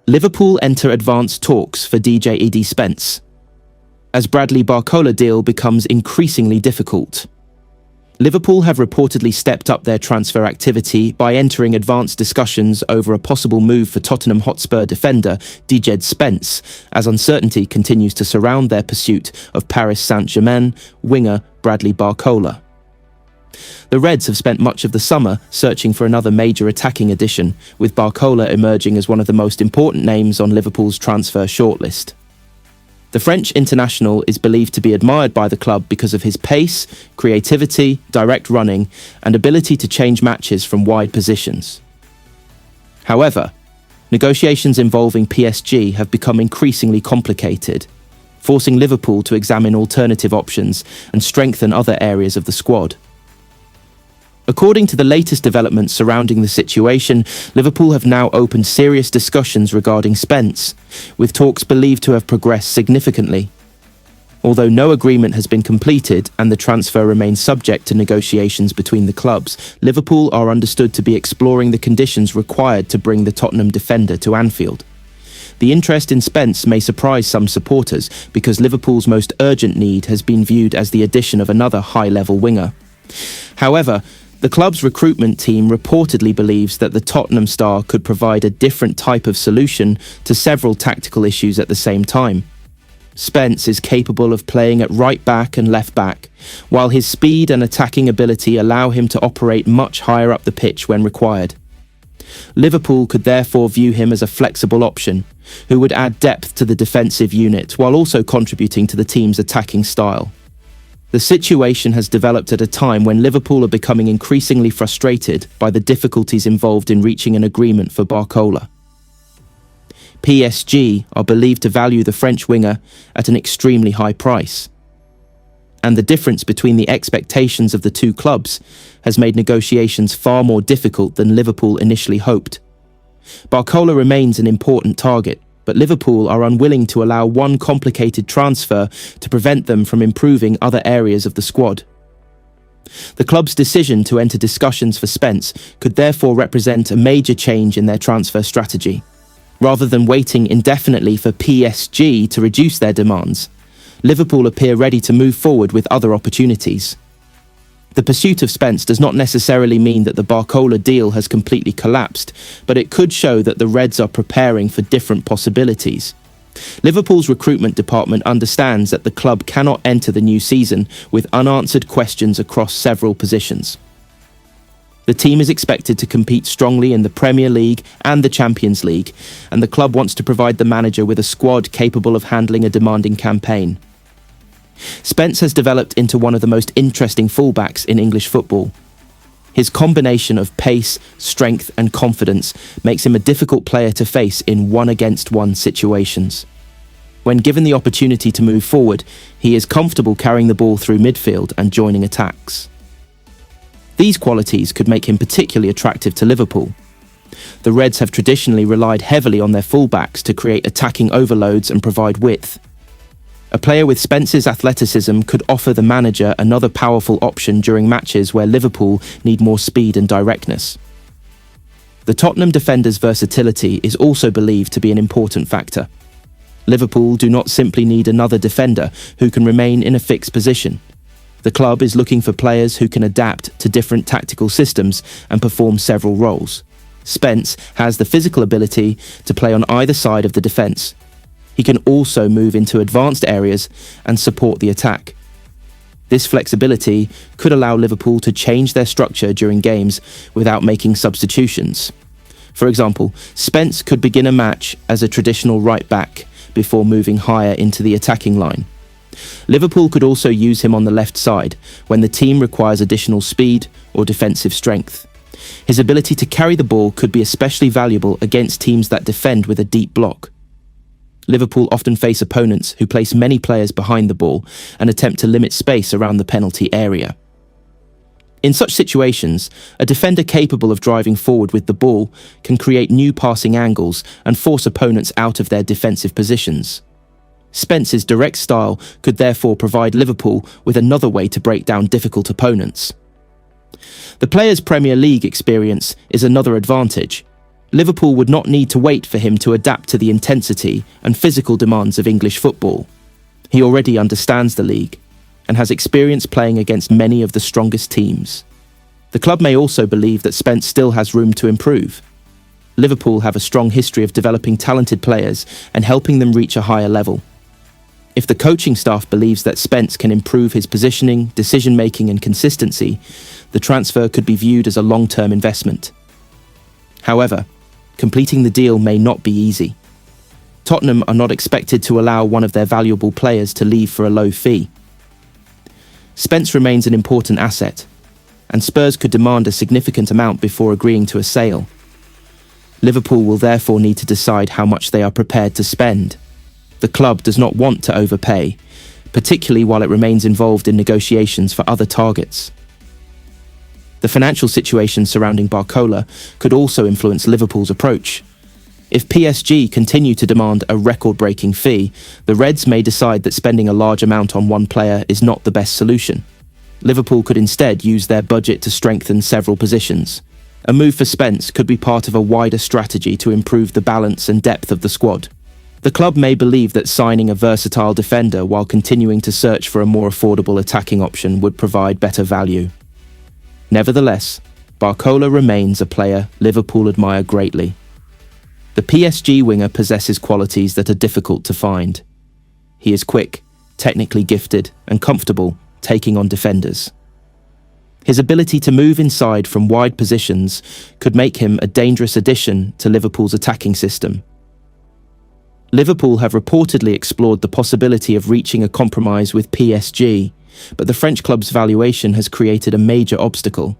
Liverpool enter advanced talks for DJ Spence, as Bradley Barcola deal becomes increasingly difficult. Liverpool have reportedly stepped up their transfer activity by entering advanced discussions over a possible move for Tottenham Hotspur defender DJ Spence, as uncertainty continues to surround their pursuit of Paris Saint-Germain winger Bradley Barcola. The Reds have spent much of the summer searching for another major attacking addition, with Barcola emerging as one of the most important names on Liverpool's transfer shortlist. The French international is believed to be admired by the club because of his pace, creativity, direct running, and ability to change matches from wide positions. However, negotiations involving PSG have become increasingly complicated, forcing Liverpool to examine alternative options and strengthen other areas of the squad. According to the latest developments surrounding the situation, Liverpool have now opened serious discussions regarding Spence, with talks believed to have progressed significantly. Although no agreement has been completed and the transfer remains subject to negotiations between the clubs, Liverpool are understood to be exploring the conditions required to bring the Tottenham defender to Anfield. The interest in Spence may surprise some supporters because Liverpool's most urgent need has been viewed as the addition of another high-level winger. However, the club's recruitment team reportedly believes that the Tottenham star could provide a different type of solution to several tactical issues at the same time. Spence is capable of playing at right back and left back, while his speed and attacking ability allow him to operate much higher up the pitch when required. Liverpool could therefore view him as a flexible option, who would add depth to the defensive unit while also contributing to the team's attacking style. The situation has developed at a time when Liverpool are becoming increasingly frustrated by the difficulties involved in reaching an agreement for Barcola. PSG are believed to value the French winger at an extremely high price, and the difference between the expectations of the two clubs has made negotiations far more difficult than Liverpool initially hoped. Barcola remains an important target, but Liverpool are unwilling to allow one complicated transfer to prevent them from improving other areas of the squad. The club's decision to enter discussions for Spence could therefore represent a major change in their transfer strategy. Rather than waiting indefinitely for PSG to reduce their demands, Liverpool appear ready to move forward with other opportunities. The pursuit of Spence does not necessarily mean that the Barcola deal has completely collapsed, but it could show that the Reds are preparing for different possibilities. Liverpool's recruitment department understands that the club cannot enter the new season with unanswered questions across several positions. The team is expected to compete strongly in the Premier League and the Champions League, and the club wants to provide the manager with a squad capable of handling a demanding campaign. Spence has developed into one of the most interesting fullbacks in English football. His combination of pace, strength and confidence makes him a difficult player to face in one-against-one situations. When given the opportunity to move forward, he is comfortable carrying the ball through midfield and joining attacks. These qualities could make him particularly attractive to Liverpool. The Reds have traditionally relied heavily on their fullbacks to create attacking overloads and provide width. A player with Spence's athleticism could offer the manager another powerful option during matches where Liverpool need more speed and directness. The Tottenham defender's versatility is also believed to be an important factor. Liverpool do not simply need another defender who can remain in a fixed position. The club is looking for players who can adapt to different tactical systems and perform several roles. Spence has the physical ability to play on either side of the defence. He can also move into advanced areas and support the attack. This flexibility could allow Liverpool to change their structure during games without making substitutions. For example, Spence could begin a match as a traditional right back before moving higher into the attacking line. Liverpool could also use him on the left side when the team requires additional speed or defensive strength. His ability to carry the ball could be especially valuable against teams that defend with a deep block. Liverpool often face opponents who place many players behind the ball and attempt to limit space around the penalty area. In such situations, a defender capable of driving forward with the ball can create new passing angles and force opponents out of their defensive positions. Spence's direct style could therefore provide Liverpool with another way to break down difficult opponents. The player's Premier League experience is another advantage. Liverpool would not need to wait for him to adapt to the intensity and physical demands of English football. He already understands the league and has experience playing against many of the strongest teams. The club may also believe that Spence still has room to improve. Liverpool have a strong history of developing talented players and helping them reach a higher level. If the coaching staff believes that Spence can improve his positioning, decision-making and consistency, the transfer could be viewed as a long-term investment. However, completing the deal may not be easy. Tottenham are not expected to allow one of their valuable players to leave for a low fee. Spence remains an important asset, and Spurs could demand a significant amount before agreeing to a sale. Liverpool will therefore need to decide how much they are prepared to spend. The club does not want to overpay, particularly while it remains involved in negotiations for other targets. The financial situation surrounding Barcola could also influence Liverpool's approach. If PSG continue to demand a record-breaking fee, the Reds may decide that spending a large amount on one player is not the best solution. Liverpool could instead use their budget to strengthen several positions. A move for Spence could be part of a wider strategy to improve the balance and depth of the squad. The club may believe that signing a versatile defender while continuing to search for a more affordable attacking option would provide better value. Nevertheless, Barcola remains a player Liverpool admire greatly. The PSG winger possesses qualities that are difficult to find. He is quick, technically gifted, and comfortable taking on defenders. His ability to move inside from wide positions could make him a dangerous addition to Liverpool's attacking system. Liverpool have reportedly explored the possibility of reaching a compromise with PSG, but the French club's valuation has created a major obstacle.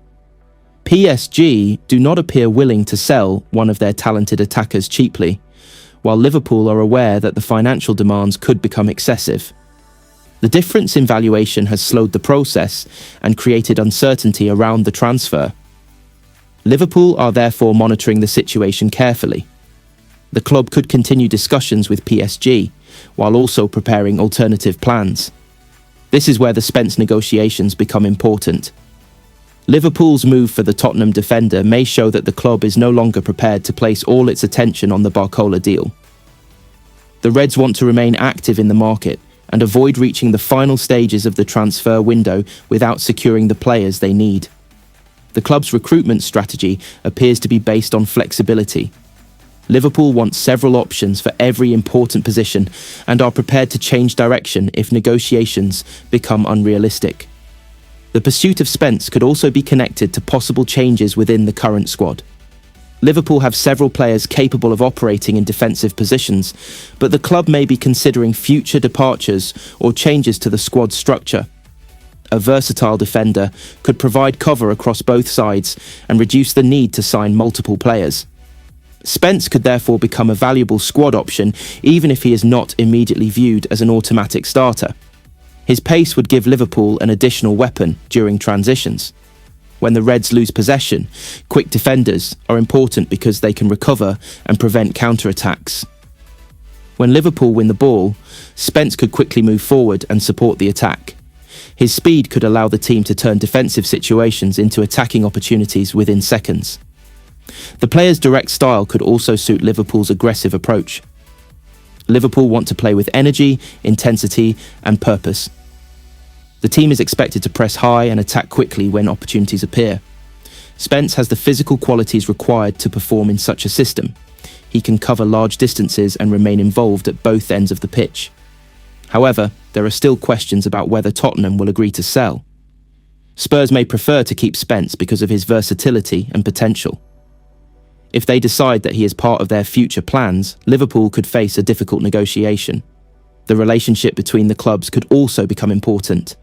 PSG do not appear willing to sell one of their talented attackers cheaply, while Liverpool are aware that the financial demands could become excessive. The difference in valuation has slowed the process and created uncertainty around the transfer. Liverpool are therefore monitoring the situation carefully. The club could continue discussions with PSG, while also preparing alternative plans. This is where the Spence negotiations become important. Liverpool's move for the Tottenham defender may show that the club is no longer prepared to place all its attention on the Barcola deal. The Reds want to remain active in the market and avoid reaching the final stages of the transfer window without securing the players they need. The club's recruitment strategy appears to be based on flexibility. Liverpool want several options for every important position and are prepared to change direction if negotiations become unrealistic. The pursuit of Spence could also be connected to possible changes within the current squad. Liverpool have several players capable of operating in defensive positions, but the club may be considering future departures or changes to the squad structure. A versatile defender could provide cover across both sides and reduce the need to sign multiple players. Spence could therefore become a valuable squad option even if he is not immediately viewed as an automatic starter. His pace would give Liverpool an additional weapon during transitions. When the Reds lose possession, quick defenders are important because they can recover and prevent counter-attacks. When Liverpool win the ball, Spence could quickly move forward and support the attack. His speed could allow the team to turn defensive situations into attacking opportunities within seconds. The player's direct style could also suit Liverpool's aggressive approach. Liverpool want to play with energy, intensity, and purpose. The team is expected to press high and attack quickly when opportunities appear. Spence has the physical qualities required to perform in such a system. He can cover large distances and remain involved at both ends of the pitch. However, there are still questions about whether Tottenham will agree to sell. Spurs may prefer to keep Spence because of his versatility and potential. If they decide that he is part of their future plans, Liverpool could face a difficult negotiation. The relationship between the clubs could also become important.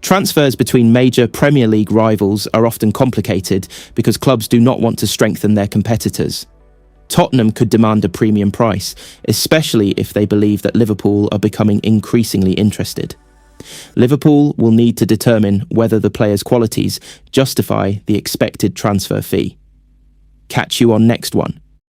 Transfers between major Premier League rivals are often complicated because clubs do not want to strengthen their competitors. Tottenham could demand a premium price, especially if they believe that Liverpool are becoming increasingly interested. Liverpool will need to determine whether the player's qualities justify the expected transfer fee. Catch you on next one.